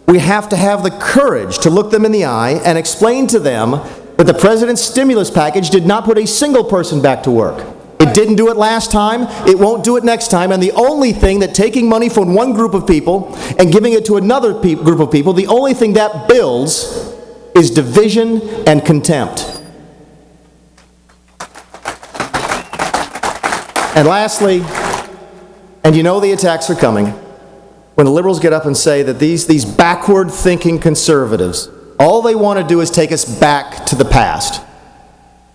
We have to have the courage to look them in the eye and explain to them that the president's stimulus package did not put a single person back to work. It didn't do it last time, it won't do it next time, and the only thing that taking money from one group of people and giving it to another group of people, the only thing that builds is division and contempt. And lastly, and you know the attacks are coming, when the liberals get up and say that these backward-thinking conservatives, all they want to do is take us back to the past.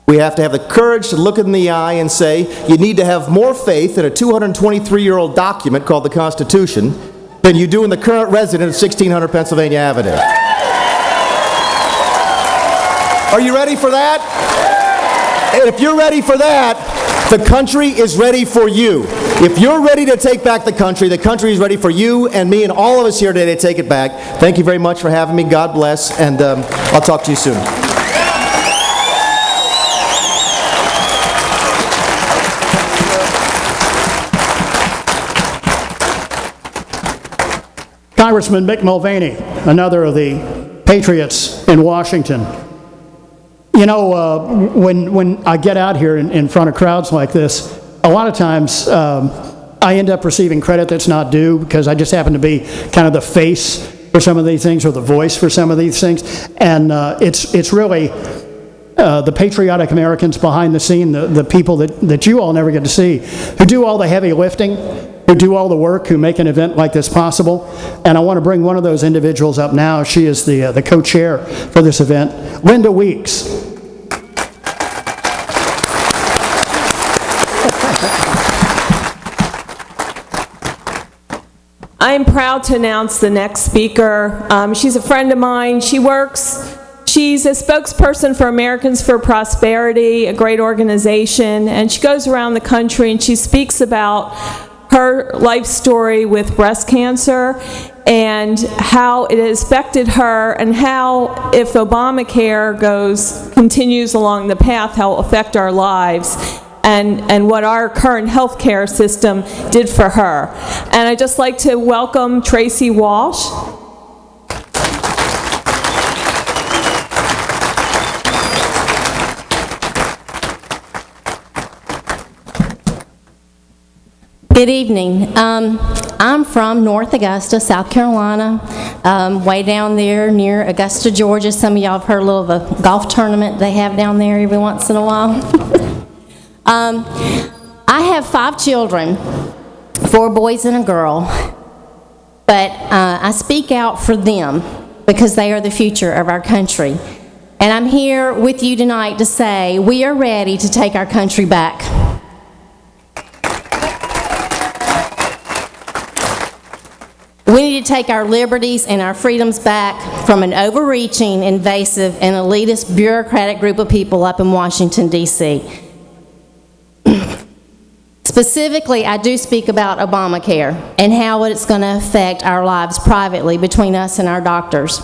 We have to have the courage to look in the eye and say, you need to have more faith in a 223-year-old document called the Constitution than you do in the current resident of 1600 Pennsylvania Avenue. Are you ready for that? And if you're ready for that, the country is ready for you. If you're ready to take back the country is ready for you and me and all of us here today to take it back. Thank you very much for having me. God bless, and I'll talk to you soon. Congressman Mick Mulvaney, another of the patriots in Washington. You know, when I get out here in front of crowds like this, a lot of times I end up receiving credit that's not due because I just happen to be kind of the face for some of these things or the voice for some of these things. And it's really the patriotic Americans behind the scene, the people that you all never get to see, who do all the heavy lifting, who do all the work, who make an event like this possible. And I want to bring one of those individuals up now. She is the co-chair for this event, Linda Weeks. I am proud to announce the next speaker. She's a friend of mine. She's a spokesperson for Americans for Prosperity, a great organization, and she goes around the country and she speaks about her life story with breast cancer and how it has affected her, and how, if Obamacare continues along the path, how it will affect our lives. And what our current health care system did for her. And I'd just like to welcome Tracy Walsh. Good evening. I'm from North Augusta, South Carolina, way down there near Augusta, Georgia. Some of y'all have heard a little of a golf tournament they have down there every once in a while. I have 5 children, 4 boys and a girl, but I speak out for them because they are the future of our country. And I'm here with you tonight to say we are ready to take our country back. We need to take our liberties and our freedoms back from an overreaching, invasive, and elitist bureaucratic group of people up in Washington, D.C. Specifically, I do speak about Obamacare and how it's going to affect our lives privately between us and our doctors.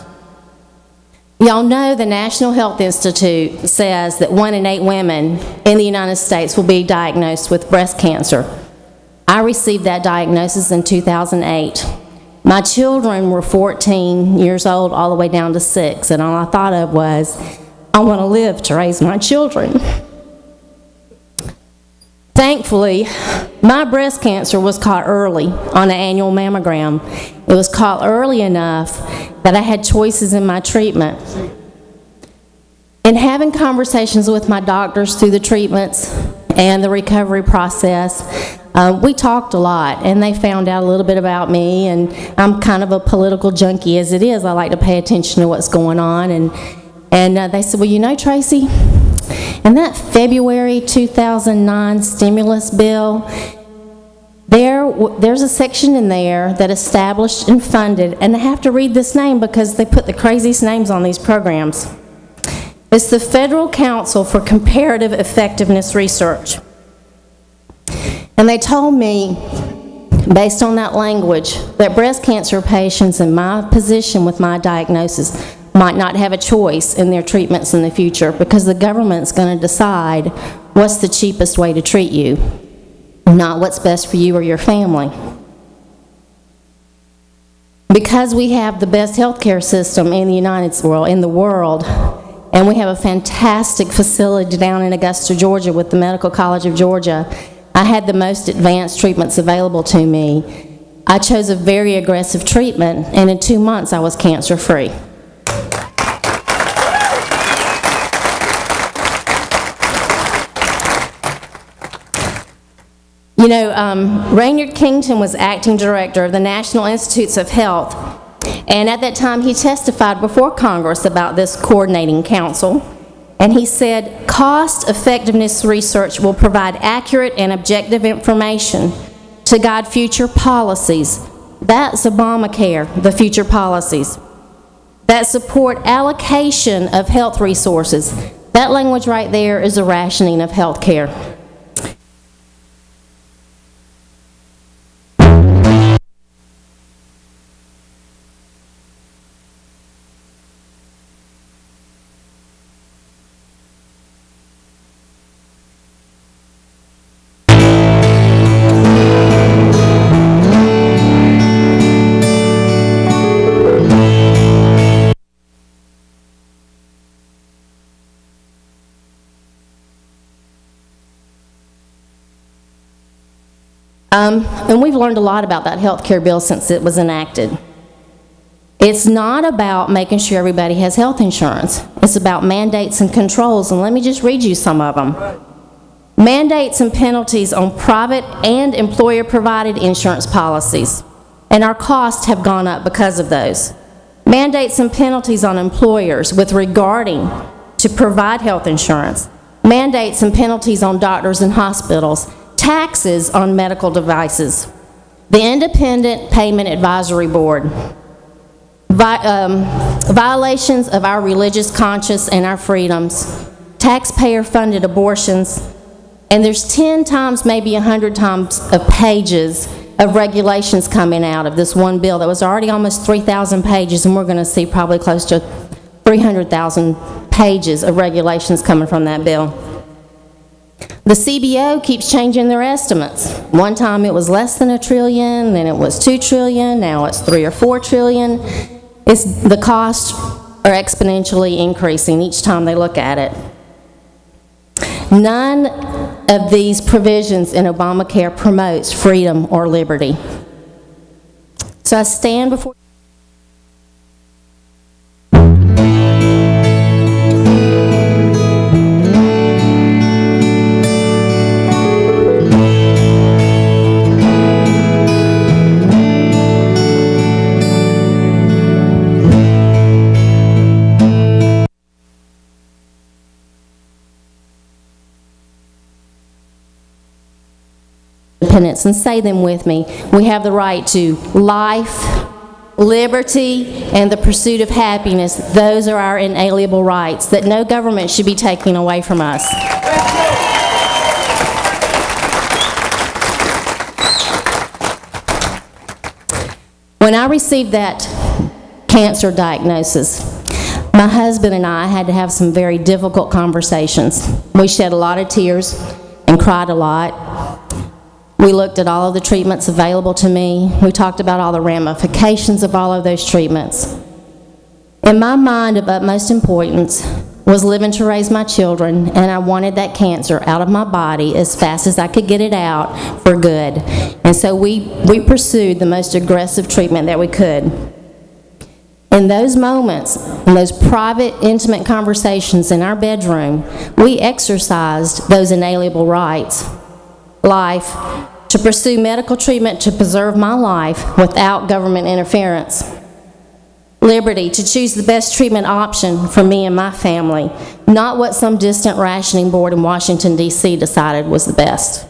Y'all know the National Health Institute says that 1 in 8 women in the United States will be diagnosed with breast cancer. I received that diagnosis in 2008. My children were 14 years old all the way down to 6, and all I thought of was, I want to live to raise my children. Thankfully, my breast cancer was caught early on an annual mammogram. It was caught early enough that I had choices in my treatment. In having conversations with my doctors through the treatments and the recovery process, we talked a lot, and they found out a little bit about me, and I'm kind of a political junkie as it is. I like to pay attention to what's going on, and they said, well, you know, Tracy, in that February 2009 stimulus bill, there's a section in there that established and funded, and I have to read this name because they put the craziest names on these programs. It's the Federal Council for Comparative Effectiveness Research. And they told me, based on that language, that breast cancer patients in my position with my diagnosis might not have a choice in their treatments in the future because the government's going to decide what's the cheapest way to treat you, not what's best for you or your family. Because we have the best healthcare system in the world, and we have a fantastic facility down in Augusta, Georgia with the Medical College of Georgia, I had the most advanced treatments available to me. I chose a very aggressive treatment, and in 2 months I was cancer-free. You know, Raynard Kington was acting director of the National Institutes of Health, and at that time he testified before Congress about this coordinating council, and he said, cost-effectiveness research will provide accurate and objective information to guide future policies. That's Obamacare, the future policies, that support allocation of health resources. That language right there is a rationing of health care. And we've learned a lot about that health care bill since it was enacted. It's not about making sure everybody has health insurance. It's about mandates and controls, and let me just read you some of them. Mandates and penalties on private and employer-provided insurance policies, and our costs have gone up because of those. Mandates and penalties on employers with regarding to provide health insurance. Mandates and penalties on doctors and hospitals. Taxes on medical devices, the Independent Payment Advisory Board, violations of our religious conscience and our freedoms, taxpayer-funded abortions, and there's 10 times, maybe 100 times of pages of regulations coming out of this one bill that was already almost 3,000 pages, and we're going to see probably close to 300,000 pages of regulations coming from that bill. The CBO keeps changing their estimates. One time it was less than $1 trillion, then it was $2 trillion, now it's $3 or $4 trillion. The costs are exponentially increasing each time they look at it. None of these provisions in Obamacare promotes freedom or liberty. So I stand before and say them with me. We have the right to life, liberty, and the pursuit of happiness. Those are our inalienable rights that no government should be taking away from us. When I received that cancer diagnosis, my husband and I had to have some very difficult conversations. We shed a lot of tears and cried a lot. We looked at all of the treatments available to me. We talked about all the ramifications of all of those treatments. In my mind, of utmost importance was living to raise my children, and I wanted that cancer out of my body as fast as I could get it out for good. And so we pursued the most aggressive treatment that we could. In those moments, in those private, intimate conversations in our bedroom, we exercised those inalienable rights, life, to pursue medical treatment to preserve my life without government interference. Liberty to choose the best treatment option for me and my family, not what some distant rationing board in Washington, D.C. decided was the best.